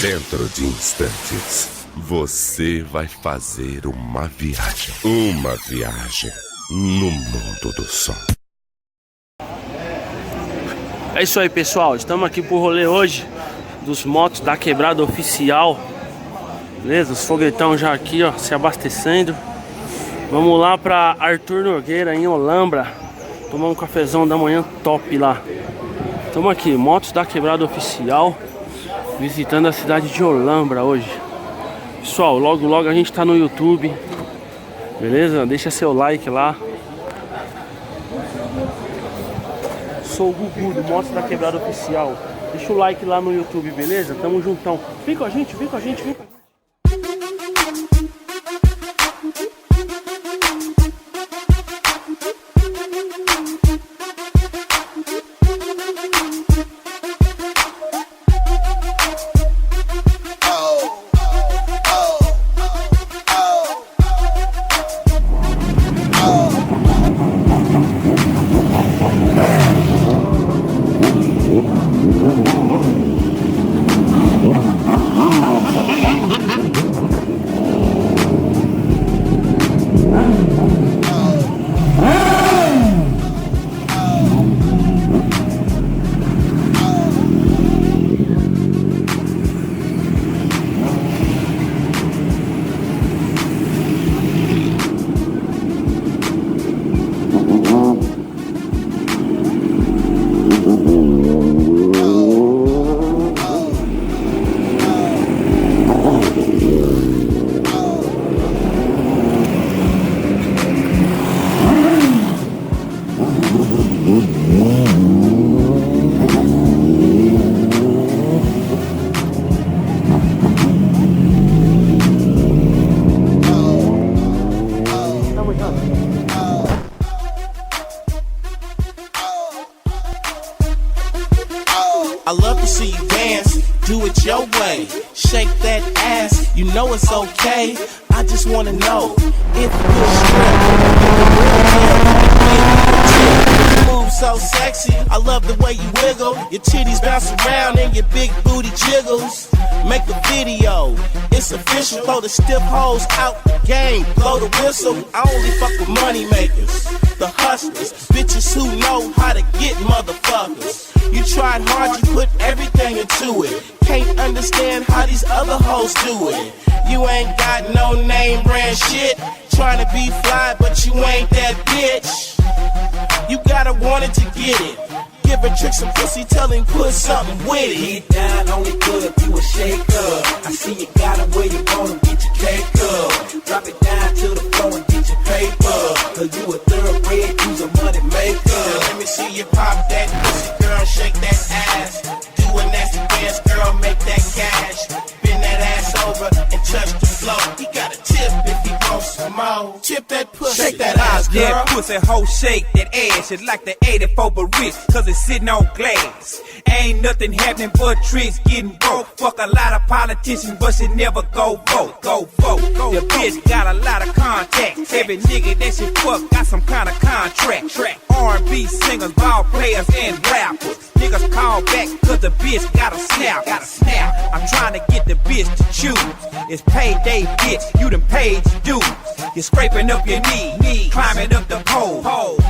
Dentro de instantes, você vai fazer uma viagem. Uma viagem no mundo do som. É isso aí, pessoal. Estamos aqui pro rolê hoje dos motos da Quebrada Oficial. Beleza? Os foguetão já aqui, ó, se abastecendo. Vamos lá pra Arthur Nogueira, em Olambra, tomar um cafezão da manhã top lá. Estamos aqui, motos da Quebrada Oficial, visitando a cidade de Olambra hoje. Pessoal, logo logo a gente tá no YouTube. Beleza? Deixa seu like lá. Sou o Gugu do Motos da Quebrada Oficial. Deixa o like lá no YouTube, beleza? Tamo juntão. Vem com a gente, vem com a gente, vem com a gente. I love to see you dance, do it your way. Shake that ass, you know it's okay. I just wanna know if you're stripped. You move so sexy, I love the way you wiggle. Your titties bounce around and your big booty jiggles. Make a video, it's official. Throw the stiff hoes out the game, blow the whistle. I only fuck with money makers, the hustlers, bitches who know how to get motherfuckers. You tried hard, you put everything into it. Can't understand how these other hoes do it. You ain't got no name brand shit. Trying to be fly, but you ain't that bitch. You gotta want it to get it. Give a trick some pussy, tell him put something with it. Get down on it good, you a shaker. I see you got it where you wanna get your cake up. Drop it down to the floor and get your paper. Cause you a thoroughbred, you's a money maker. Let me see you pop that pussy, girl, shake that ass. Do a nasty dance, girl, make that cash. Bend that ass over and touch the floor. He got a tip if he wants some more. Tip that pussy, shake that ass, girl. That pussy hoe shake that ass. It's like the 84 but rich, cause it's sitting on glass. Ain't nothing happening but tricks getting broke. Fuck a lot of politicians, but she never go vote. Go vote. The bitch got a lot of contacts. Every nigga that she fuck got some kind of contract. R&B singers, ball players, and rappers. Niggas call back cause the bitch got a snap. I'm trying to get the bitch to choose. It's payday, bitch. You done paid your dues. You're scraping up your knee, climbing up the pole.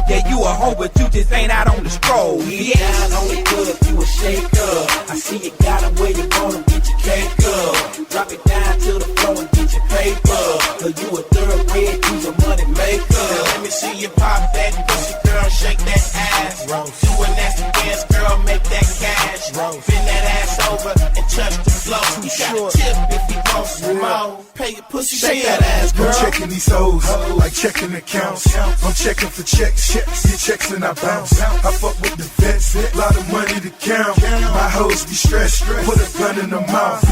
Yeah, you a hoe, but you just ain't out on the stroll. Get down on it good, you a shaker. I see you got it where you wanna get your cake up. Drop it down to the floor and get your paper. Cause you a thoroughbred, you's a money maker. Let me see you pop that pussy, girl, shake that ass. Do a nasty dance, girl, make that cash. Bend that ass over and touch the floor. You got a tip if you want some more. Pay your pussy, shake that ass, girl. I'm checking these hoes, like checking accounts. I'm checking for checks, get checks and I bounce. I fuck with the vets, lot of money to count. My hoes be stressed, put a gun in the mouth.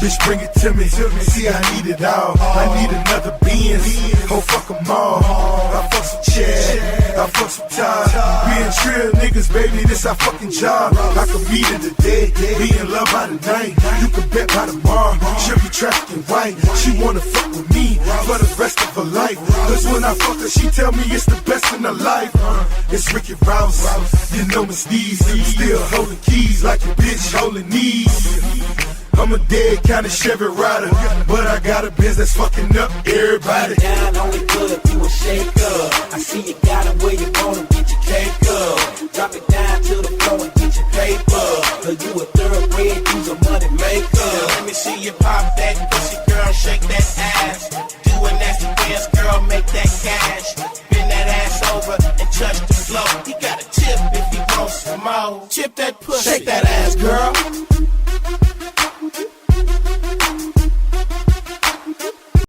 Bitch, bring it to me, see I need it all. I need another Benz, oh fuck them all. I fuck some Chad, I fuck some Todd. Being trill niggas, baby, this our fucking job. I could meet her today, be in love by the night. You can bet by tomorrow, she'll be trafficking white. She wanna fuck with me for the rest of her life. Cause when I fuck her, she tell me it's the best in her life. It's Ricky Rouse, you know Miss D's. Still holding keys like a bitch holding knees. I'm a dead kind of Chevy rider, but I got a biz that's fucking up everybody. Down on it good, you a shaker. I see you got it where you wanna get your cake up. Drop it down to the floor and get your paper. Cause you a thoroughbred, you's a money maker. Let me see you pop that pussy, girl, shake that ass. Do a nasty dance, girl, make that cash. Bend that ass over and touch the floor. You got a tip if you want some more. Tip that pussy, shake that ass, girl.